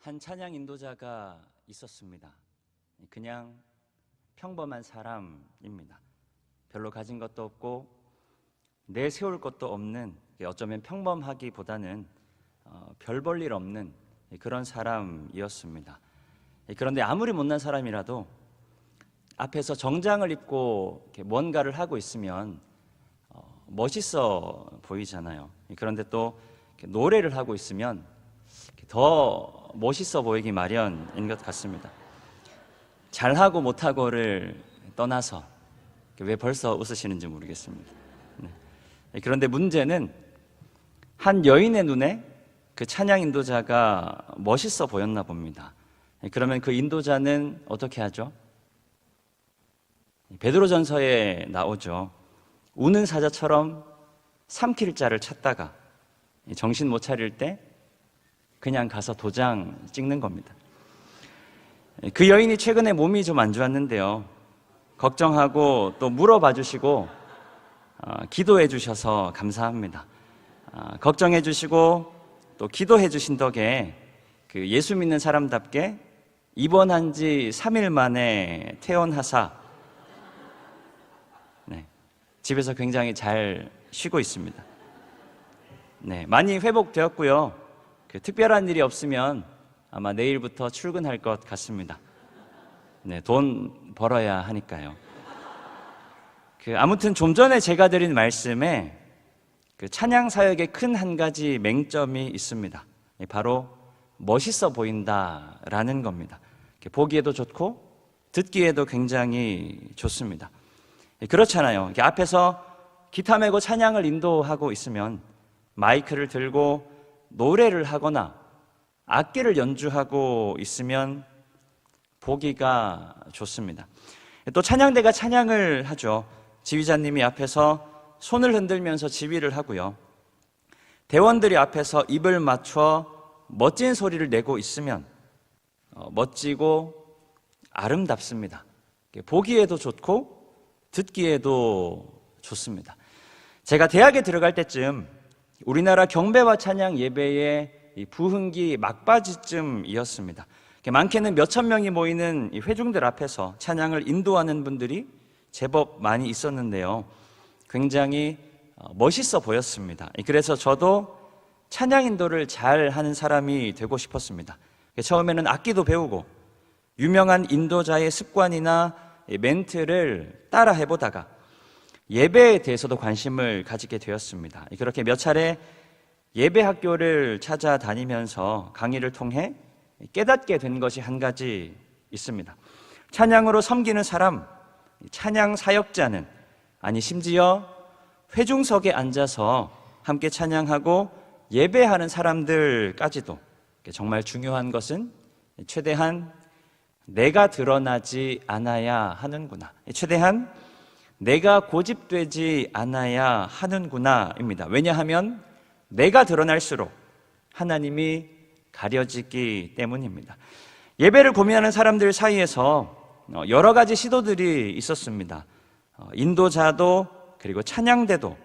한 찬양 인도자가 있었습니다. 그냥 평범한 사람입니다. 별로 가진 것도 없고 내세울 것도 없는, 어쩌면 평범하기보다는 별 볼 일 없는 그런 사람이었습니다. 그런데 아무리 못난 사람이라도 앞에서 정장을 입고 뭔가를 하고 있으면 멋있어 보이잖아요. 그런데 또 노래를 하고 있으면 더 멋있어 보이기 마련인 것 같습니다. 잘하고 못하고를 떠나서 왜 벌써 웃으시는지 모르겠습니다. 그런데 문제는 한 여인의 눈에 그 찬양 인도자가 멋있어 보였나 봅니다. 그러면 그 인도자는 어떻게 하죠? 베드로전서에 나오죠. 우는 사자처럼 삼킬 자를 찾다가 정신 못 차릴 때 그냥 가서 도장 찍는 겁니다. 그 여인이 최근에 몸이 좀 안 좋았는데요, 걱정하고 또 물어봐 주시고 기도해 주셔서 감사합니다. 걱정해 주시고 또 기도해 주신 덕에 그 예수 믿는 사람답게 입원한 지 3일 만에 퇴원하사 집에서 굉장히 잘 쉬고 있습니다. 많이 회복되었고요. 특별한 일이 없으면 아마 내일부터 출근할 것 같습니다. 돈 벌어야 하니까요. 아무튼 좀 전에 제가 드린 말씀에 찬양 사역에 큰 한 가지 맹점이 있습니다. 바로 멋있어 보인다라는 겁니다. 보기에도 좋고 듣기에도 굉장히 좋습니다. 그렇잖아요. 앞에서 기타 메고 찬양을 인도하고 있으면 마이크를 들고 노래를 하거나 악기를 연주하고 있으면 보기가 좋습니다. 또 찬양대가 찬양을 하죠. 지휘자님이 앞에서 손을 흔들면서 지휘를 하고요. 대원들이 앞에서 입을 맞춰 멋진 소리를 내고 있으면 멋지고 아름답습니다. 보기에도 좋고 듣기에도 좋습니다. 제가 대학에 들어갈 때쯤 우리나라 경배와 찬양 예배의 부흥기 막바지쯤이었습니다. 많게는 몇천 명이 모이는 회중들 앞에서 찬양을 인도하는 분들이 제법 많이 있었는데요, 굉장히 멋있어 보였습니다. 그래서 저도 찬양 인도를 잘 하는 사람이 되고 싶었습니다. 처음에는 악기도 배우고 유명한 인도자의 습관이나 멘트를 따라 해보다가 예배에 대해서도 관심을 가지게 되었습니다. 그렇게 몇 차례 예배 학교를 찾아다니면서 강의를 통해 깨닫게 된 것이 한 가지 있습니다. 찬양으로 섬기는 사람, 찬양 사역자는, 아니 심지어 회중석에 앉아서 함께 찬양하고 예배하는 사람들까지도 정말 중요한 것은 최대한 내가 드러나지 않아야 하는구나, 최대한 내가 고집되지 않아야 하는구나입니다. 왜냐하면 내가 드러날수록 하나님이 가려지기 때문입니다. 예배를 고민하는 사람들 사이에서 여러 가지 시도들이 있었습니다. 인도자도 그리고 찬양대도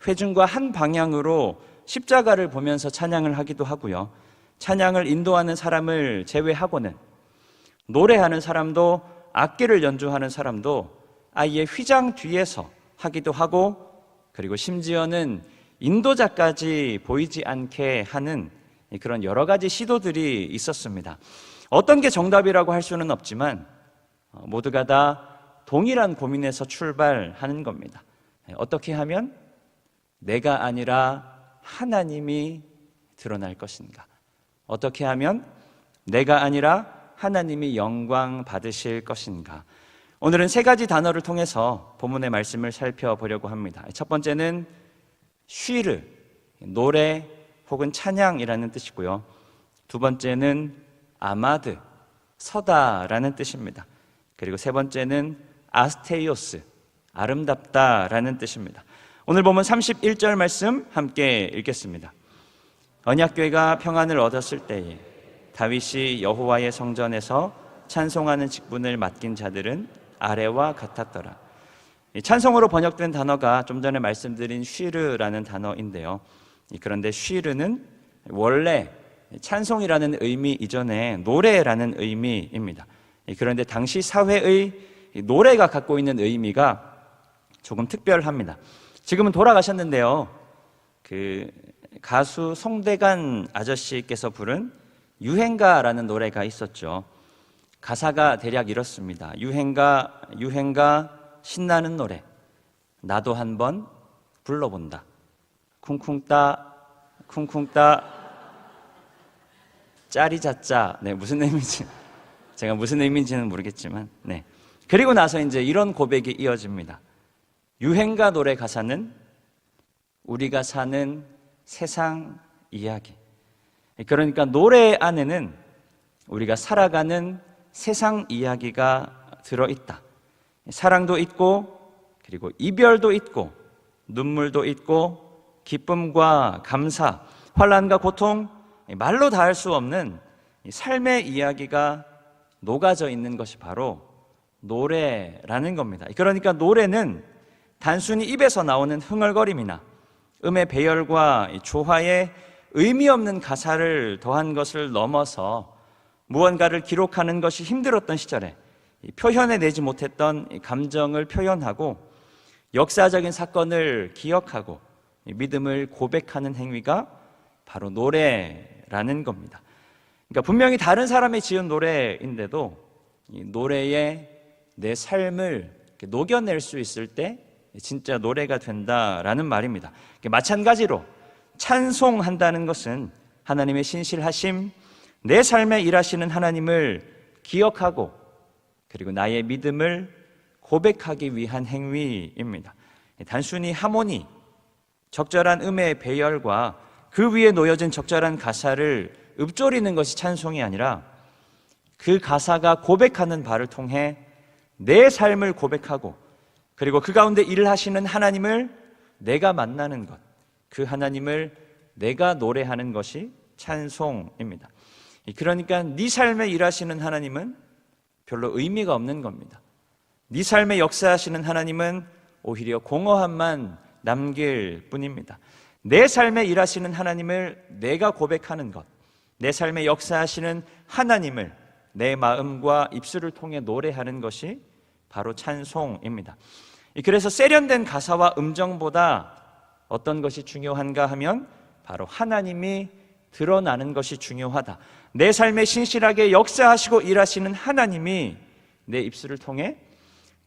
회중과 한 방향으로 십자가를 보면서 찬양을 하기도 하고요, 찬양을 인도하는 사람을 제외하고는 노래하는 사람도 악기를 연주하는 사람도 아예 휘장 뒤에서 하기도 하고, 그리고 심지어는 인도자까지 보이지 않게 하는 그런 여러 가지 시도들이 있었습니다. 어떤 게 정답이라고 할 수는 없지만 모두가 다 동일한 고민에서 출발하는 겁니다. 어떻게 하면 내가 아니라 하나님이 드러날 것인가? 어떻게 하면 내가 아니라 하나님이 영광 받으실 것인가? 오늘은 세 가지 단어를 통해서 본문의 말씀을 살펴보려고 합니다. 첫 번째는 쉬르, 노래 혹은 찬양이라는 뜻이고요. 두 번째는 아마드, 서다라는 뜻입니다. 그리고 세 번째는 아스테이오스, 아름답다라는 뜻입니다. 오늘 보면 31절 말씀 함께 읽겠습니다. 언약궤가 평안을 얻었을 때에 다윗이 여호와의 성전에서 찬송하는 직분을 맡긴 자들은 아래와 같았더라. 찬송으로 번역된 단어가 좀 전에 말씀드린 쉬르라는 단어인데요, 그런데 쉬르는 원래 찬송이라는 의미 이전에 노래라는 의미입니다. 그런데 당시 사회의 노래가 갖고 있는 의미가 조금 특별합니다. 지금은 돌아가셨는데요. 그 가수 송대관 아저씨께서 부른 유행가라는 노래가 있었죠. 가사가 대략 이렇습니다. 유행가 신나는 노래 나도 한번 불러본다. 쿵쿵 따 짜리자짜. 네, 무슨 의미인지 제가 무슨 의미인지는 모르겠지만, 네. 그리고 나서 이제 이런 고백이 이어집니다. 유행가 노래 가사는 우리가 사는 세상 이야기. 그러니까 노래 안에는 우리가 살아가는 세상 이야기가 들어있다. 사랑도 있고, 그리고 이별도 있고, 눈물도 있고, 기쁨과 감사, 환난과 고통, 말로 다 할 수 없는 삶의 이야기가 녹아져 있는 것이 바로 노래라는 겁니다. 그러니까 노래는 단순히 입에서 나오는 흥얼거림이나 음의 배열과 조화에 의미 없는 가사를 더한 것을 넘어서 무언가를 기록하는 것이 힘들었던 시절에 표현해내지 못했던 감정을 표현하고 역사적인 사건을 기억하고 믿음을 고백하는 행위가 바로 노래라는 겁니다. 그러니까 분명히 다른 사람이 지은 노래인데도 이 노래에 내 삶을 녹여낼 수 있을 때 진짜 노래가 된다라는 말입니다. 마찬가지로 찬송한다는 것은 하나님의 신실하심, 내 삶에 일하시는 하나님을 기억하고 그리고 나의 믿음을 고백하기 위한 행위입니다. 단순히 하모니, 적절한 음의 배열과 그 위에 놓여진 적절한 가사를 읊조리는 것이 찬송이 아니라 그 가사가 고백하는 바를 통해 내 삶을 고백하고 그리고 그 가운데 일을 하시는 하나님을 내가 만나는 것, 그 하나님을 내가 노래하는 것이 찬송입니다. 그러니까 네 삶에 일하시는 하나님은 별로 의미가 없는 겁니다. 네 삶에 역사하시는 하나님은 오히려 공허함만 남길 뿐입니다. 내 삶에 일하시는 하나님을 내가 고백하는 것, 내 삶에 역사하시는 하나님을 내 마음과 입술을 통해 노래하는 것이 바로 찬송입니다. 그래서 세련된 가사와 음정보다 어떤 것이 중요한가 하면 바로 하나님이 드러나는 것이 중요하다. 내 삶에 신실하게 역사하시고 일하시는 하나님이 내 입술을 통해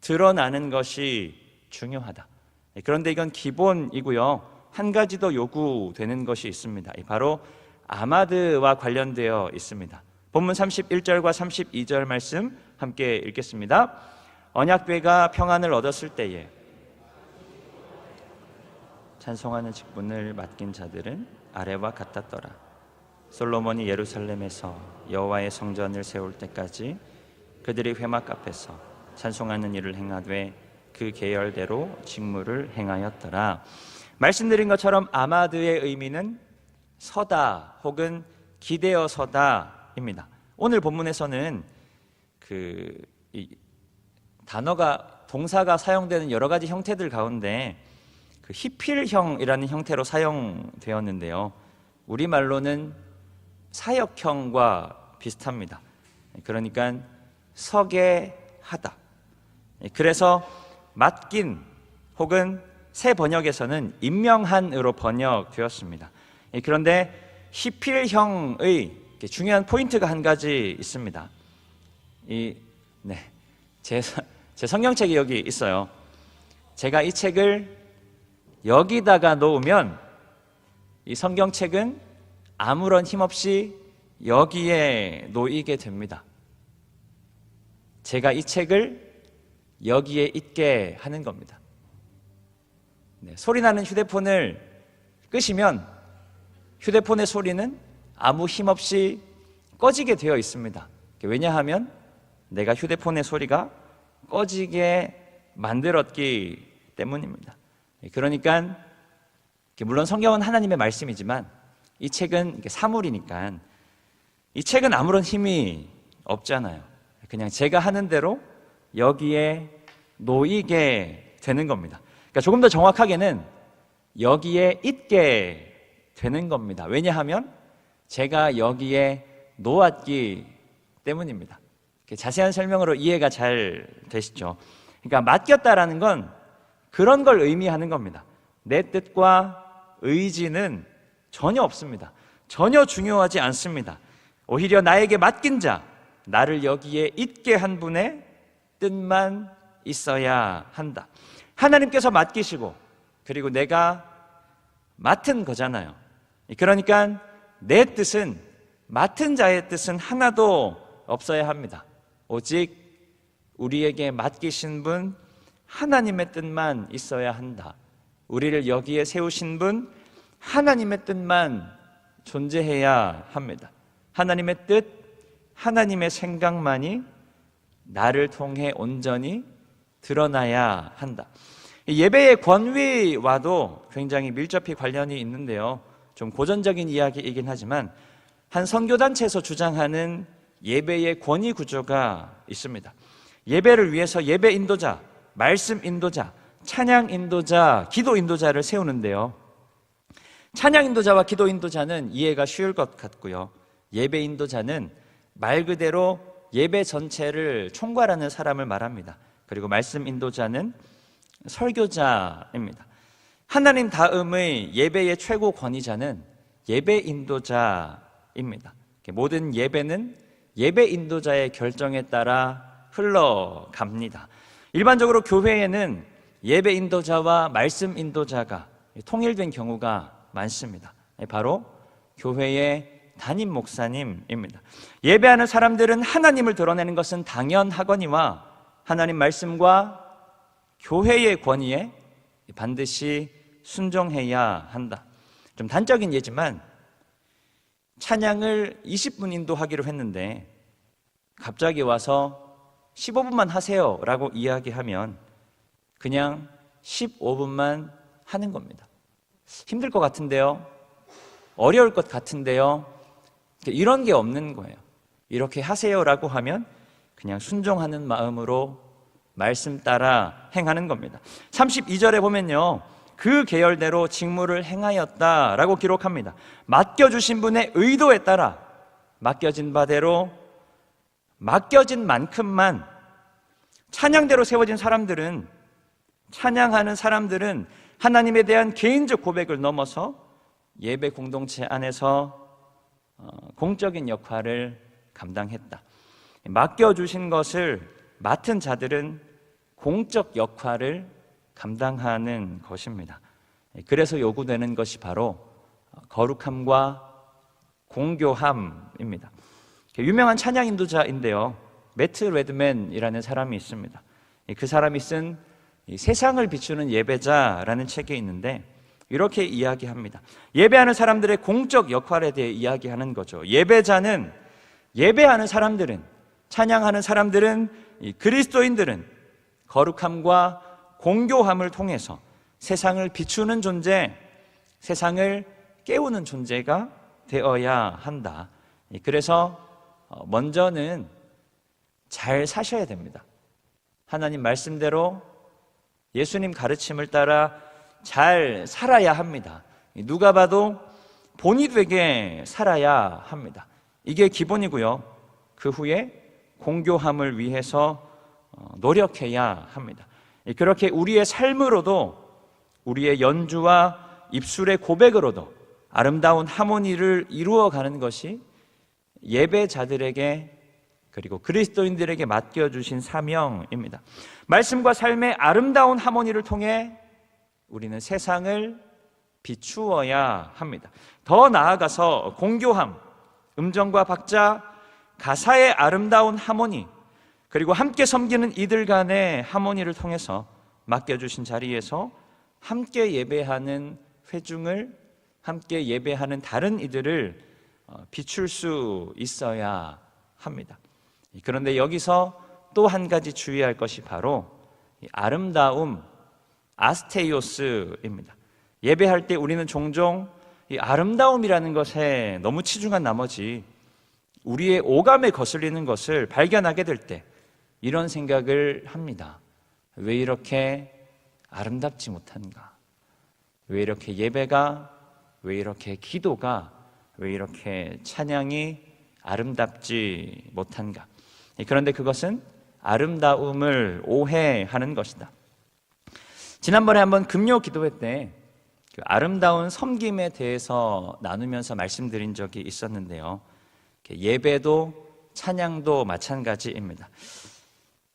드러나는 것이 중요하다. 그런데 이건 기본이고요. 한 가지 더 요구되는 것이 있습니다. 바로 아마드와 관련되어 있습니다. 본문 31절과 32절 말씀 함께 읽겠습니다. 언약궤가 평안을 얻었을 때에 찬송하는 직분을 맡긴 자들은 아래와 같았더라. 솔로몬이 예루살렘에서 여호와의 성전을 세울 때까지 그들이 회막 앞에서 찬송하는 일을 행하되 그 계열대로 직무를 행하였더라. 말씀드린 것처럼 아마드의 의미는 서다 혹은 기대어 서다입니다. 오늘 본문에서는 이 단어가 동사가 사용되는 여러 가지 형태들 가운데 히필형이라는 형태로 사용되었는데요. 우리말로는 사역형과 비슷합니다. 그러니까 서게 하다. 그래서 맡긴 혹은 새 번역에서는 임명한으로 번역되었습니다. 그런데 히필형의 중요한 포인트가 한 가지 있습니다. 제 성경책이 여기 있어요. 제가 이 책을 여기다가 놓으면 이 성경책은 아무런 힘없이 여기에 놓이게 됩니다. 제가 이 책을 여기에 있게 하는 겁니다. 소리나는 휴대폰을 끄시면 휴대폰의 소리는 아무 힘없이 꺼지게 되어 있습니다. 왜냐하면 내가 휴대폰의 소리가 꺼지게 만들었기 때문입니다. 그러니까 물론 성경은 하나님의 말씀이지만 이 책은 사물이니까 이 책은 아무런 힘이 없잖아요. 그냥 제가 하는 대로 여기에 놓이게 되는 겁니다. 그러니까 조금 더 정확하게는 여기에 있게 되는 겁니다. 왜냐하면 제가 여기에 놓았기 때문입니다. 자세한 설명으로 이해가 잘 되시죠? 그러니까 맡겼다라는 건 그런 걸 의미하는 겁니다. 내 뜻과 의지는 전혀 없습니다. 전혀 중요하지 않습니다. 오히려 나에게 맡긴 자, 나를 여기에 있게 한 분의 뜻만 있어야 한다. 하나님께서 맡기시고 그리고 내가 맡은 거잖아요. 그러니까 내 뜻은, 맡은 자의 뜻은 하나도 없어야 합니다. 오직 우리에게 맡기신 분 하나님의 뜻만 있어야 한다. 우리를 여기에 세우신 분 하나님의 뜻만 존재해야 합니다. 하나님의 뜻, 하나님의 생각만이 나를 통해 온전히 드러나야 한다. 예배의 권위와도 굉장히 밀접히 관련이 있는데요. 좀 고전적인 이야기이긴 하지만 한 선교단체에서 주장하는 예배의 권위 구조가 있습니다. 예배를 위해서 예배 인도자, 말씀 인도자, 찬양 인도자, 기도 인도자를 세우는데요. 찬양 인도자와 기도 인도자는 이해가 쉬울 것 같고요. 예배 인도자는 말 그대로 예배 전체를 총괄하는 사람을 말합니다. 그리고 말씀 인도자는 설교자입니다. 하나님 다음의 예배의 최고 권위자는 예배 인도자입니다. 모든 예배는 예배 인도자의 결정에 따라 흘러갑니다. 일반적으로 교회에는 예배 인도자와 말씀 인도자가 통일된 경우가 많습니다. 바로 교회의 담임 목사님입니다. 예배하는 사람들은 하나님을 드러내는 것은 당연하거니와 하나님 말씀과 교회의 권위에 반드시 순종해야 한다. 좀 단적인 예지만 찬양을 20분 인도하기로 했는데 갑자기 와서 15분만 하세요 라고 이야기하면 그냥 15분만 하는 겁니다. 힘들 것 같은데요, 어려울 것 같은데요, 이런 게 없는 거예요. 이렇게 하세요라고 하면 그냥 순종하는 마음으로 말씀 따라 행하는 겁니다. 32절에 보면요, 그 계열대로 직무를 행하였다라고 기록합니다. 맡겨주신 분의 의도에 따라 맡겨진 바대로 맡겨진 만큼만 찬양대로 세워진 사람들은, 찬양하는 사람들은 하나님에 대한 개인적 고백을 넘어서 예배 공동체 안에서 공적인 역할을 감당했다. 맡겨주신 것을 맡은 자들은 공적 역할을 감당하는 것입니다. 그래서 요구되는 것이 바로 거룩함과 공교함입니다. 유명한 찬양 인도자인데요, 매트 레드맨이라는 사람이 있습니다. 그 사람이 쓴 세상을 비추는 예배자라는 책에 있는데 이렇게 이야기합니다. 예배하는 사람들의 공적 역할에 대해 이야기하는 거죠. 예배자는, 예배하는 사람들은, 찬양하는 사람들은, 그리스도인들은 거룩함과 공교함을 통해서 세상을 비추는 존재, 세상을 깨우는 존재가 되어야 한다. 그래서 먼저는 잘 사셔야 됩니다. 하나님 말씀대로 예수님 가르침을 따라 잘 살아야 합니다. 누가 봐도 본이 되게 살아야 합니다. 이게 기본이고요. 그 후에 공교함을 위해서 노력해야 합니다. 그렇게 우리의 삶으로도, 우리의 연주와 입술의 고백으로도 아름다운 하모니를 이루어가는 것이 예배자들에게 그리고 그리스도인들에게 맡겨주신 사명입니다. 말씀과 삶의 아름다운 하모니를 통해 우리는 세상을 비추어야 합니다. 더 나아가서 공교함, 음정과 박자, 가사의 아름다운 하모니, 그리고 함께 섬기는 이들 간의 하모니를 통해서 맡겨주신 자리에서 함께 예배하는 회중을, 함께 예배하는 다른 이들을 비출 수 있어야 합니다. 그런데 여기서 또 한 가지 주의할 것이 바로 아름다움, 아스테이오스입니다. 예배할 때 우리는 종종 이 아름다움이라는 것에 너무 치중한 나머지 우리의 오감에 거슬리는 것을 발견하게 될 때 이런 생각을 합니다. 왜 이렇게 아름답지 못한가? 왜 이렇게 예배가, 왜 이렇게 기도가 왜 이렇게 찬양이 아름답지 못한가? 그런데 그것은 아름다움을 오해하는 것이다. 지난번에 한번 금요 기도회 때 그 아름다운 섬김에 대해서 나누면서 말씀드린 적이 있었는데요. 예배도 찬양도 마찬가지입니다.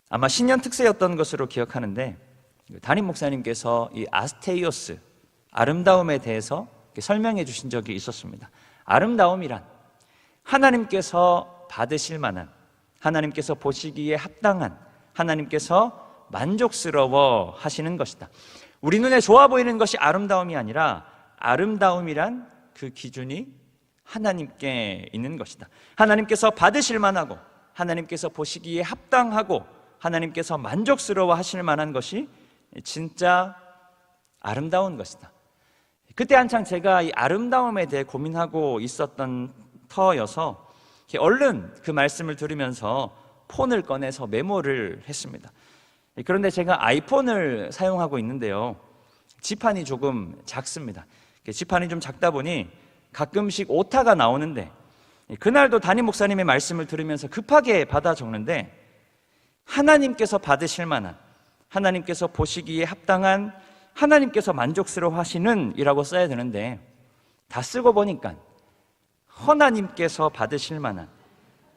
아마 신년 특세였던 것으로 기억하는데 담임 목사님께서 이 아스테이오스, 아름다움에 대해서 설명해 주신 적이 있었습니다. 아름다움이란 하나님께서 받으실 만한, 하나님께서 보시기에 합당한, 하나님께서 만족스러워 하시는 것이다. 우리 눈에 좋아 보이는 것이 아름다움이 아니라 아름다움이란 그 기준이 하나님께 있는 것이다. 하나님께서 받으실 만하고 하나님께서 보시기에 합당하고 하나님께서 만족스러워 하실 만한 것이 진짜 아름다운 것이다. 그때 한창 제가 이 아름다움에 대해 고민하고 있었던 터여서 얼른 그 말씀을 들으면서 폰을 꺼내서 메모를 했습니다. 그런데 제가 아이폰을 사용하고 있는데요, 지판이 조금 작습니다. 지판이 좀 작다 보니 가끔씩 오타가 나오는데, 그날도 담임 목사님의 말씀을 들으면서 급하게 받아 적는데 하나님께서 받으실 만한, 하나님께서 보시기에 합당한, 하나님께서 만족스러워 하시는 이라고 써야 되는데 다 쓰고 보니까 하나님께서 받으실 만한,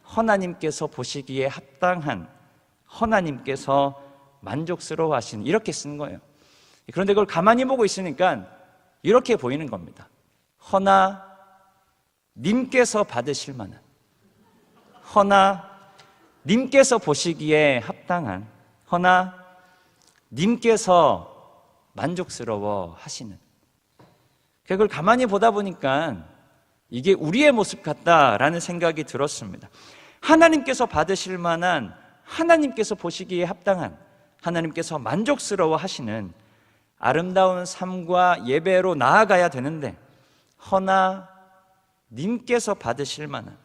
하나님께서 보시기에 합당한, 하나님께서 만족스러워 하시는, 이렇게 쓴 거예요. 그런데 그걸 가만히 보고 있으니까 이렇게 보이는 겁니다. 하나님께서 받으실 만한, 하나님께서 보시기에 합당한, 하나님께서 만족스러워 하시는. 그걸 가만히 보다 보니까 이게 우리의 모습 같다라는 생각이 들었습니다. 하나님께서 받으실 만한, 하나님께서 보시기에 합당한, 하나님께서 만족스러워 하시는 아름다운 삶과 예배로 나아가야 되는데 하나님께서 받으실 만한,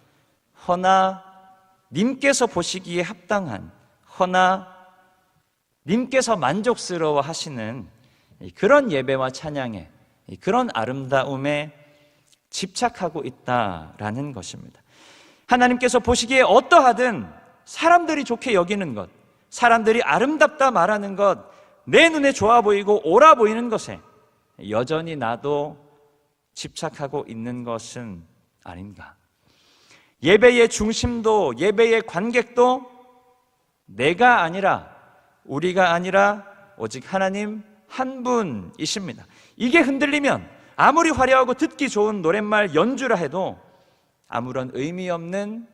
하나님께서 보시기에 합당한, 하나님께서 만족스러워 하시는 그런 예배와 찬양에, 그런 아름다움에 집착하고 있다라는 것입니다. 하나님께서 보시기에 어떠하든 사람들이 좋게 여기는 것, 사람들이 아름답다 말하는 것, 내 눈에 좋아 보이고 옳아 보이는 것에 여전히 나도 집착하고 있는 것은 아닌가? 예배의 중심도, 예배의 관객도 내가 아니라, 우리가 아니라 오직 하나님 한 분이십니다. 이게 흔들리면 아무리 화려하고 듣기 좋은 노랫말 연주라 해도 아무런 의미 없는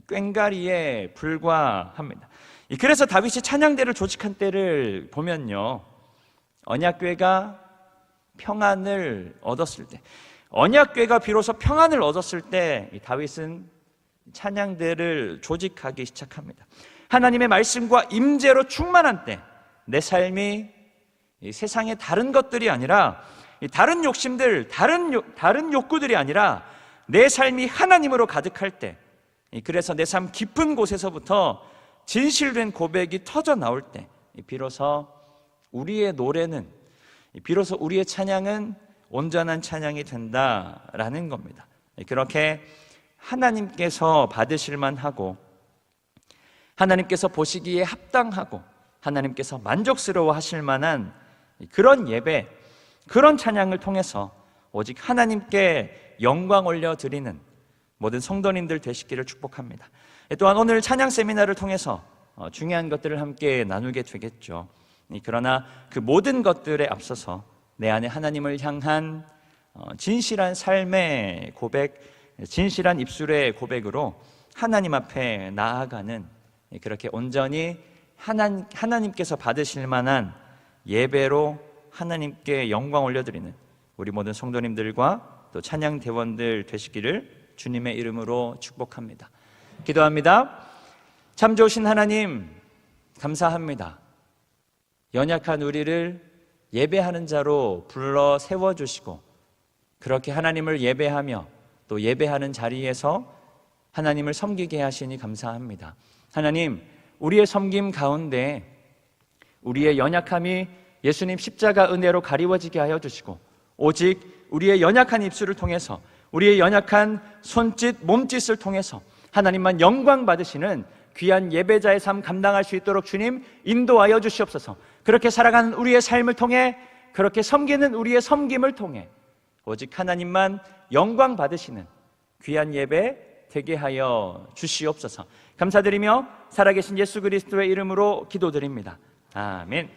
꽹가리에 불과합니다. 그래서 다윗이 찬양대를 조직한 때를 보면요, 언약궤가 평안을 얻었을 때, 언약궤가 비로소 평안을 얻었을 때 다윗은 찬양대를 조직하기 시작합니다. 하나님의 말씀과 임재로 충만한 때 내 삶이 세상의 다른 것들이 아니라, 다른 욕심들, 다른 욕구들이 아니라 내 삶이 하나님으로 가득할 때, 그래서 내 삶 깊은 곳에서부터 진실된 고백이 터져 나올 때 비로소 우리의 노래는, 비로소 우리의 찬양은 온전한 찬양이 된다라는 겁니다. 그렇게 하나님께서 받으실 만하고, 하나님께서 보시기에 합당하고, 하나님께서 만족스러워 하실 만한 그런 예배, 그런 찬양을 통해서 오직 하나님께 영광 올려드리는 모든 성도님들 되시기를 축복합니다. 또한 오늘 찬양 세미나를 통해서 중요한 것들을 함께 나누게 되겠죠. 그러나 그 모든 것들에 앞서서 내 안에 하나님을 향한 진실한 삶의 고백, 진실한 입술의 고백으로 하나님 앞에 나아가는, 그렇게 온전히 하나님께서 받으실 만한 예배로 하나님께 영광 올려드리는 우리 모든 성도님들과 또 찬양 대원들 되시기를 주님의 이름으로 축복합니다. 기도합니다. 참 좋으신 하나님, 감사합니다. 연약한 우리를 예배하는 자로 불러 세워주시고, 그렇게 하나님을 예배하며 또 예배하는 자리에서 하나님을 섬기게 하시니 감사합니다. 하나님, 우리의 섬김 가운데 우리의 연약함이 예수님 십자가 은혜로 가리워지게 하여 주시고, 오직 우리의 연약한 입술을 통해서 우리의 연약한 손짓, 몸짓을 통해서 하나님만 영광 받으시는 귀한 예배자의 삶 감당할 수 있도록 주님 인도하여 주시옵소서. 그렇게 살아가는 우리의 삶을 통해, 그렇게 섬기는 우리의 섬김을 통해 오직 하나님만 영광 받으시는 귀한 예배 되게 하여 주시옵소서. 감사드리며 살아계신 예수 그리스도의 이름으로 기도드립니다. 아멘.